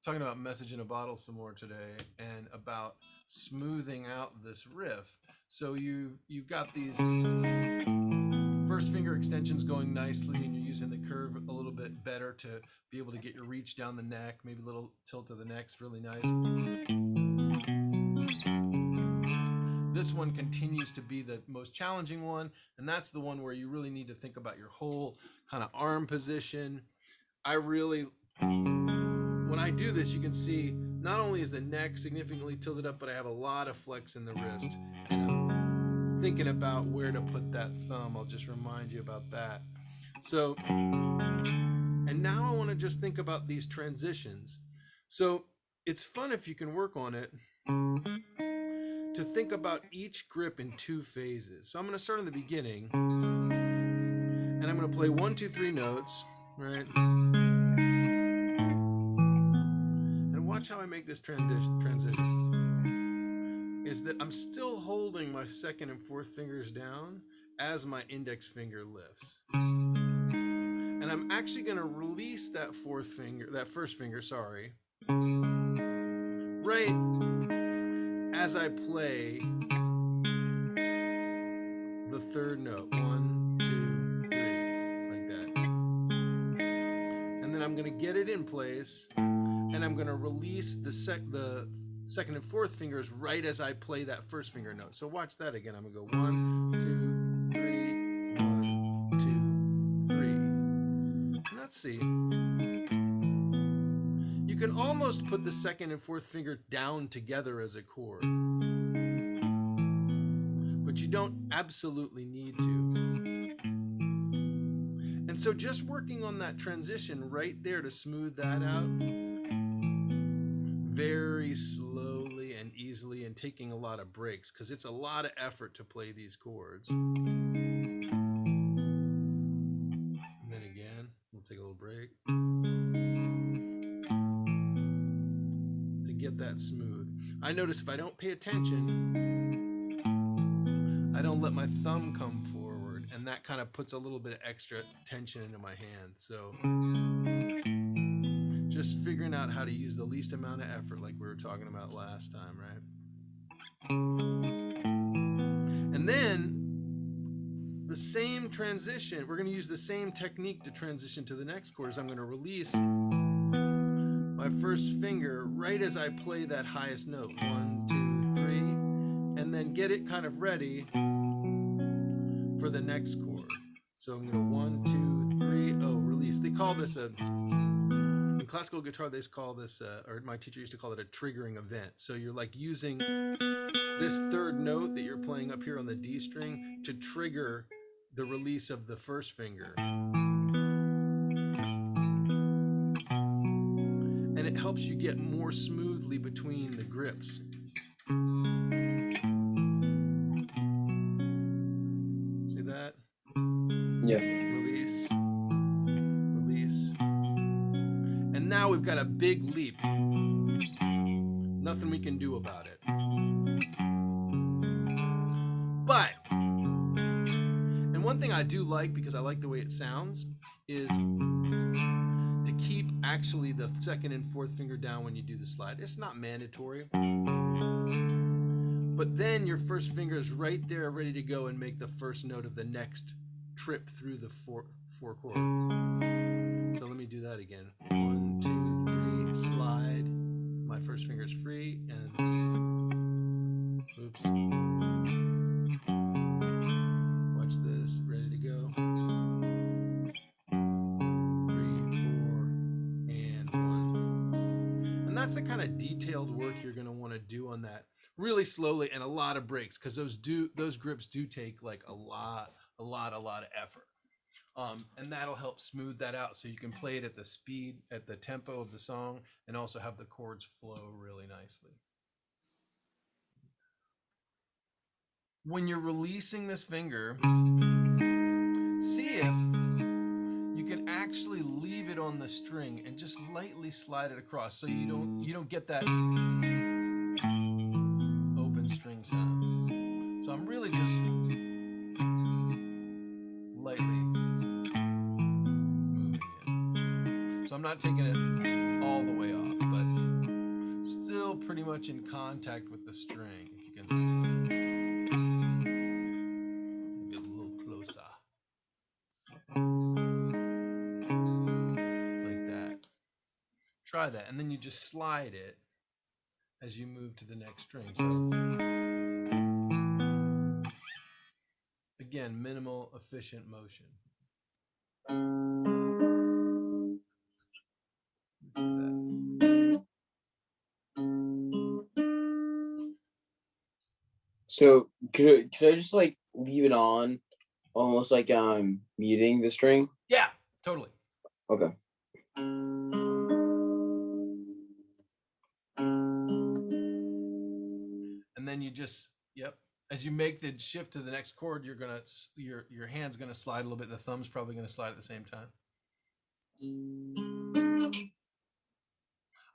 talking about message in a bottle some more today, and about smoothing out this riff. So you've got these first finger extensions going nicely, and you're using the curve a little bit better to be able to get your reach down the neck. Maybe a little tilt of the neck's really nice. This one continues to be the most challenging one, and that's the one where you really need to think about your whole kind of arm position. When I do this, you can see not only is the neck significantly tilted up, but I have a lot of flex in the wrist, and I'm thinking about where to put that thumb. I'll just remind you about that. So, and now I want to just think about these transitions. So it's fun if you can work on it to think about each grip in two phases. So I'm going to start in the beginning, and I'm going to play 1, 2, 3 notes, right? And watch how I make this transition. Is that I'm still holding my second and fourth fingers down as my index finger lifts. And I'm actually going to release that first finger, right as I play the third note. 1, 2, 3, like that. And then I'm going to get it in place, and I'm going to release the second and fourth fingers right as I play that first finger note. So watch that again. I'm going to go 1, 2, 3, 1, 2, 3. And let's see. You can almost put the second and fourth finger down together as a chord, but you don't absolutely need to. And so just working on that transition right there to smooth that out very slowly and easily, and taking a lot of breaks, because it's a lot of effort to play these chords. And then again, we'll take a little break to get that smooth. I notice if I don't pay attention, I don't let my thumb come forward, and that kind of puts a little bit of extra tension into my hand. So just figuring out how to use the least amount of effort, like we were talking about last time, right? And then the same transition, we're going to use the same technique to transition to the next chord. Is I'm going to release my first finger right as I play that highest note. 1, 2, 3, and then get it kind of ready for the next chord. So I'm going to 1, 2, 3, release. They call this in classical guitar, they call this, or my teacher used to call it a triggering event. So you're like using this third note that you're playing up here on the D string to trigger the release of the first finger. And it helps you get more smoothly between the grips. See that? Yeah. Release. Release. And now we've got a big leap. Nothing we can do about it. But, and one thing I do like, because I like the way it sounds, is to keep actually the second and fourth finger down when you do the slide. It's not mandatory. But then your first finger is right there ready to go and make the first note of the next trip through the four chord. So let me do that again. 1, 2, 3, slide. My first finger is free, and oops. Watch this, ready to go. 3, 4, and 1. And that's the kind of detailed work you're going to want to do on that, really slowly, and a lot of breaks, because those grips do take like a lot of effort. And that'll help smooth that out, so you can play it at the speed, at the tempo of the song, and also have the chords flow really nicely. When you're releasing this finger, see if you can actually leave it on the string and just lightly slide it across, so you don't get that open string sound. So I'm really just lightly moving it. So I'm not taking it all the way off, but still pretty much in contact with the string, if you can see. Maybe a little closer. Like that. Try that, and then you just slide it as you move to the next string. So again, minimal, efficient motion. Let's see that. So could I just like leave it on, almost like I'm muting the string? Yeah, totally. Okay. And then you just, yep. As you make the shift to the next chord, you're gonna your hand's gonna slide a little bit. The thumb's probably gonna slide at the same time.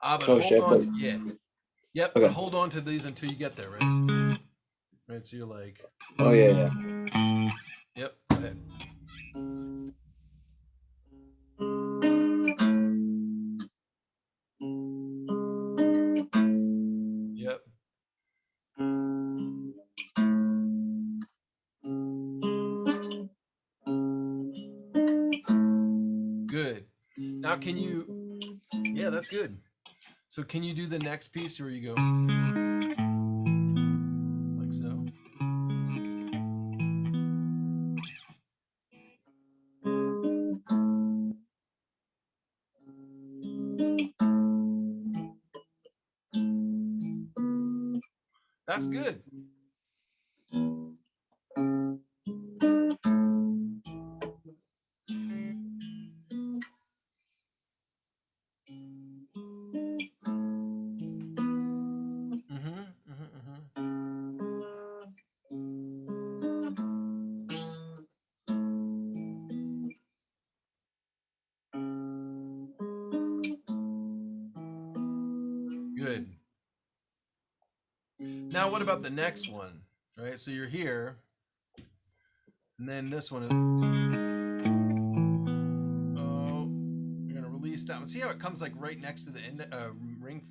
But Oh hold shit! on. Yeah. Yep. Okay. But hold on to these until you get there, right? Right. So you're like. Oh yeah. Yep. Go ahead. Yep. Good. Now can you? Yeah, that's good. So can you do the next piece where you go like so? That's good. Good. Now, what about the next one? Right. So you're here, and then this one is. Oh, you're gonna release that one. See how it comes like right next to the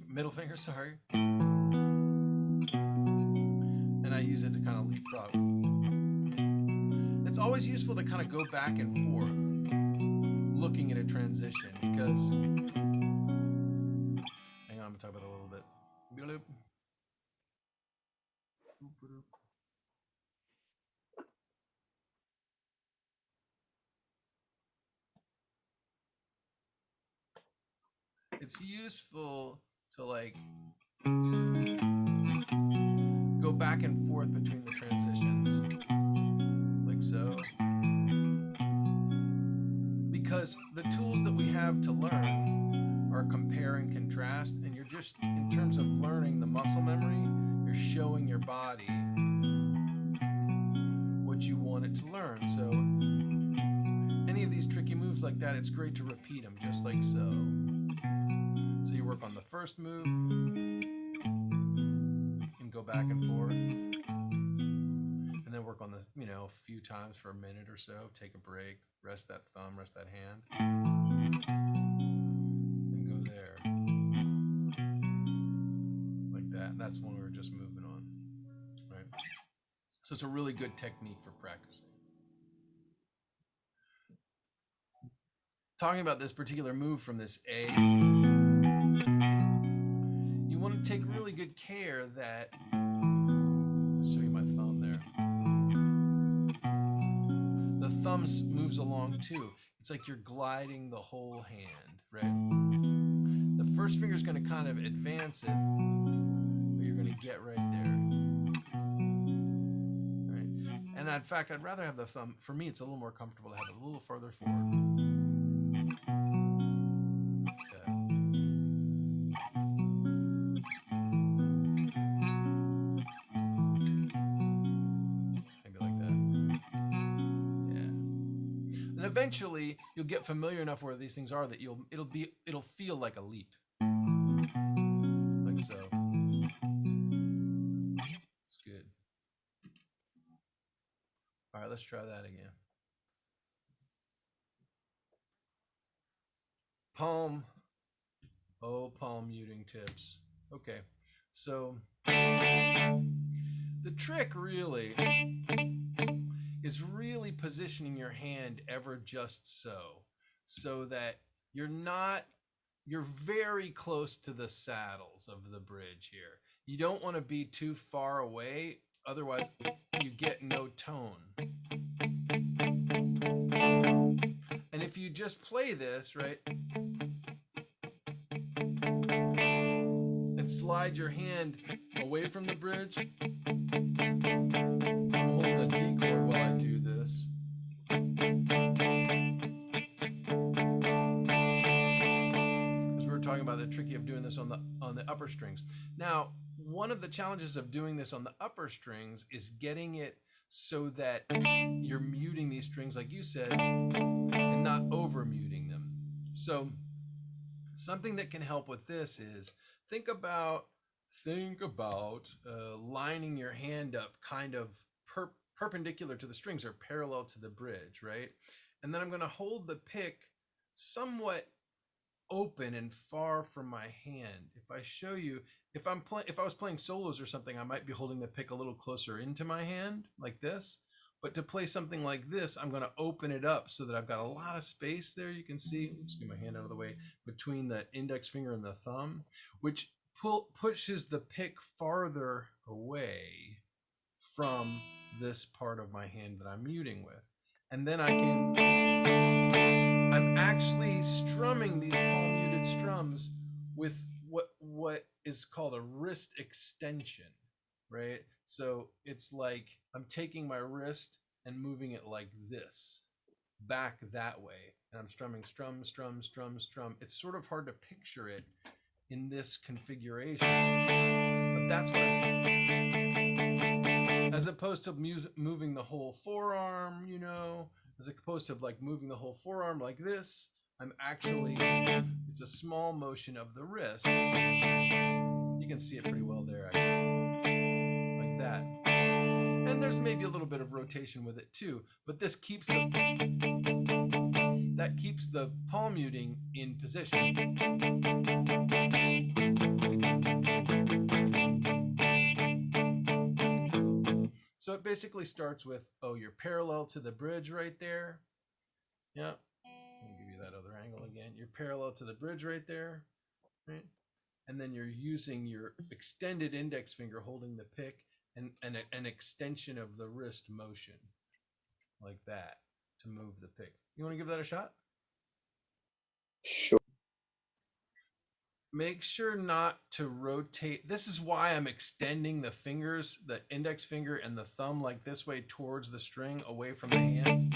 middle finger. Sorry. And I use it to kind of leapfrog. It's always useful to kind of go back and forth, looking at a transition, because. Hang on, I'm gonna talk about it a little bit. It's useful to like go back and forth between the transitions, like so. Because the tools that we have to learn are compare and contrast, and you're just, in terms of learning the muscle memory, you're showing your body what you want it to learn. So any of these tricky moves like that, it's great to repeat them just like so. So you work on the first move and go back and forth, and then work on the, a few times for a minute or so, take a break, rest that thumb, rest that hand, and go there like that. And that's when we were just moving on, right? So it's a really good technique for practicing. Talking about this particular move from this A, you want to take really good care that, I'll show you my thumb there. The thumb moves along too. It's like you're gliding the whole hand, right? The first finger is going to kind of advance it, but you're going to get right there. Right? And in fact, I'd rather have the thumb, for me, it's a little more comfortable to have it a little further forward. And eventually you'll get familiar enough where these things are that it'll feel like a leap. Like so. It's good. All right, let's try that again. Palm. Oh, palm muting tips. Okay. So the trick really is really positioning your hand ever just so that you're very close to the saddles of the bridge here. You don't want to be too far away, otherwise you get no tone. And if you just play this, right, and slide your hand away from the bridge, I'm holding the D chord while I do this. As we were talking about the tricky of doing this on the upper strings. Now, one of the challenges of doing this on the upper strings is getting it so that you're muting these strings, like you said, and not over muting them. So something that can help with this is think about lining your hand up kind of perpendicular to the strings or parallel to the bridge, right? And then I'm going to hold the pick somewhat open and far from my hand. If I show you, if I was playing solos or something, I might be holding the pick a little closer into my hand like this. But to play something like this, I'm going to open it up so that I've got a lot of space there. You can see, let's get my hand out of the way, between the index finger and the thumb, which pushes the pick farther away from this part of my hand that I'm muting with. And then I'm actually strumming these palm muted strums with what is called a wrist extension, right? So it's like I'm taking my wrist and moving it like this, back that way, and I'm strumming strum, strum, strum, strum. It's sort of hard to picture it in this configuration, but that's what as opposed to moving the whole forearm, as opposed to like moving the whole forearm like this, I'm actually, it's a small motion of the wrist. You can see it pretty well there, like that. And there's maybe a little bit of rotation with it too, but this keeps the palm muting in position. So it basically starts with, you're parallel to the bridge right there. Yeah. Let me give you that other angle again. You're parallel to the bridge right there, right? And then you're using your extended index finger holding the pick and an extension of the wrist motion like that to move the pick. You want to give that a shot? Sure. Make sure not to rotate. This is why I'm extending the fingers, the index finger and the thumb like this way towards the string away from the hand.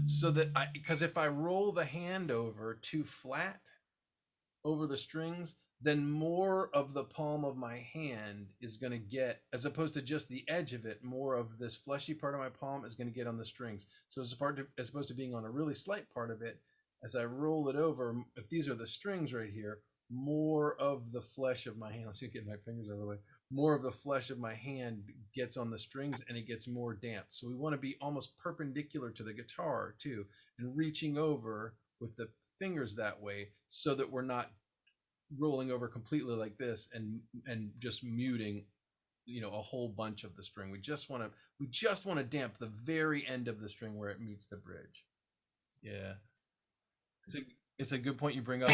So that because if I roll the hand over too flat over the strings, then more of the palm of my hand is going to get, as opposed to just the edge of it, more of this fleshy part of my palm is going to get on the strings. So as opposed to being on a really slight part of it, as I roll it over, if these are the strings right here, more of the flesh of my hand, let's see, get my fingers out of the way, more of the flesh of my hand gets on the strings and it gets more damped. So we want to be almost perpendicular to the guitar too, and reaching over with the fingers that way so that we're not rolling over completely like this and just muting a whole bunch of the string. We just want to damp the very end of the string where it meets the bridge. Yeah, it's a good point you bring up.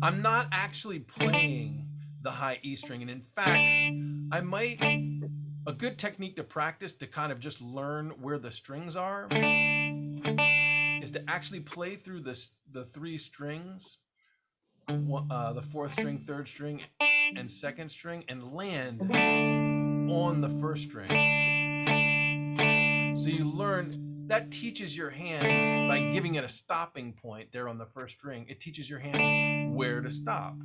I'm not actually playing the high E string, and in fact a good technique to practice to kind of just learn where the strings are is to actually play through the three strings, the fourth string, third string, and second string, and land on the first string. So you learn, that teaches your hand, by giving it a stopping point there on the first string, it teaches your hand where to stop.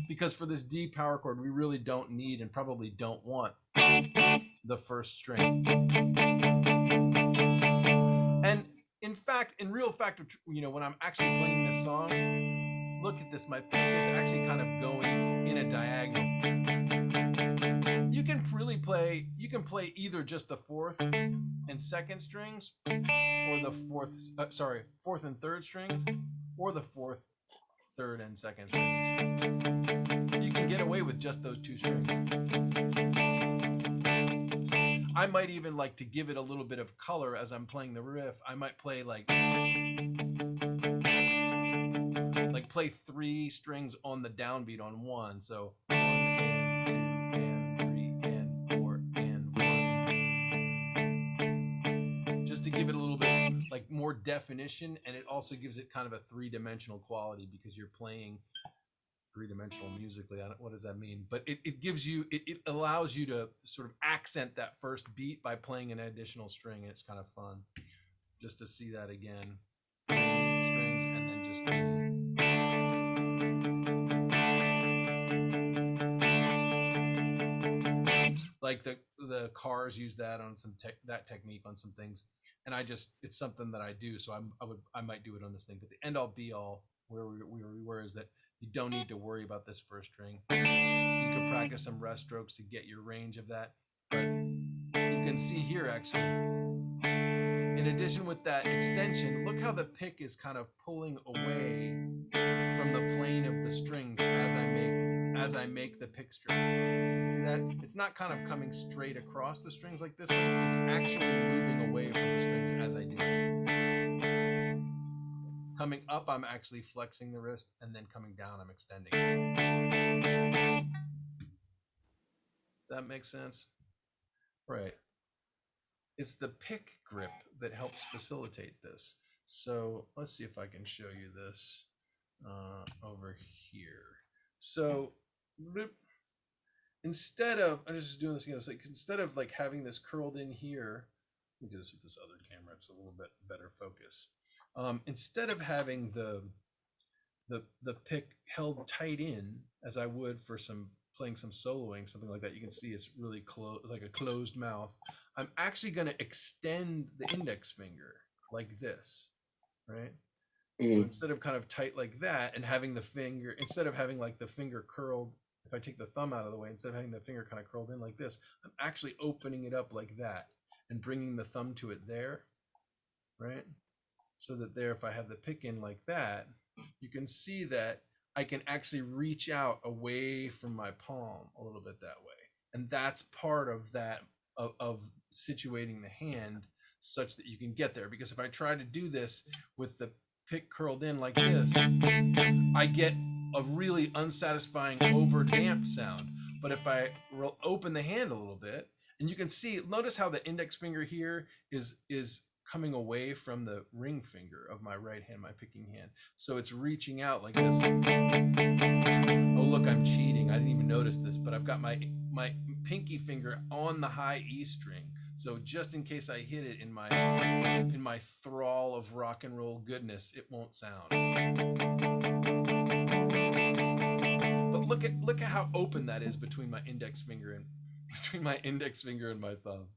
Because for this D power chord, we really don't need and probably don't want the first string. And in real fact, when I'm actually playing this song, look at this, my pick is actually kind of going in a diagonal. You can play either just the fourth and second strings, or the fourth and third strings, or the fourth third and second strings. You can get away with just those two strings. I might even like to give it a little bit of color as I'm playing the riff. I might play like play 3 strings on the downbeat on 1. So 1 and 2 and 3 and 4 and 1. Just to give it a little bit like more definition, and it also gives it kind of a 3-dimensional quality because you're playing 3-dimensional musically. What does that mean? But it gives you, it allows you to sort of accent that first beat by playing an additional string. It's kind of fun just to see that again. 3 strings and then just 2. Like the Cars use that on some that technique on some things, and it's something that I do. So I might do it on this thing. But the end all be all where we were is that you don't need to worry about this first string. You can practice some rest strokes to get your range of that. But you can see here actually, in addition with that extension, look how the pick is kind of pulling away from the plane of the strings as I make the pick stroke. See that? It's not kind of coming straight across the strings like this. It's actually moving away from the strings as I do it. Coming up, I'm actually flexing the wrist, and then coming down, I'm extending. Does that make sense? Right. It's the pick grip that helps facilitate this. So let's see if I can show you this over here. So instead of, I'm just doing this again, it's like instead of like having this curled in here, let me do this with this other camera, it's a little bit better focus. Instead of having the pick held tight in as I would for playing some soloing, something like that, you can see it's really close, it's like a closed mouth. I'm actually going to extend the index finger like this, right? So instead of kind of tight like that and having the finger, instead of having like the finger curled, if I take the thumb out of the way, instead of having the finger kind of curled in like this, I'm actually opening it up like that and bringing the thumb to it there, right? So that there, if I have the pick in like that, you can see that I can actually reach out away from my palm a little bit that way. And that's part of that, of situating the hand such that you can get there. Because if I try to do this with the pick curled in like this, I get a really unsatisfying over damped sound. But if I open the hand a little bit, and you can see, notice how the index finger here is coming away from the ring finger of my right hand, my picking hand. So it's reaching out like this. Oh, look, I'm cheating. I didn't even notice this, but I've got my pinky finger on the high E string. So just in case I hit it in my thrall of rock and roll goodness, it won't sound. But look at how open that is between my index finger and my thumb.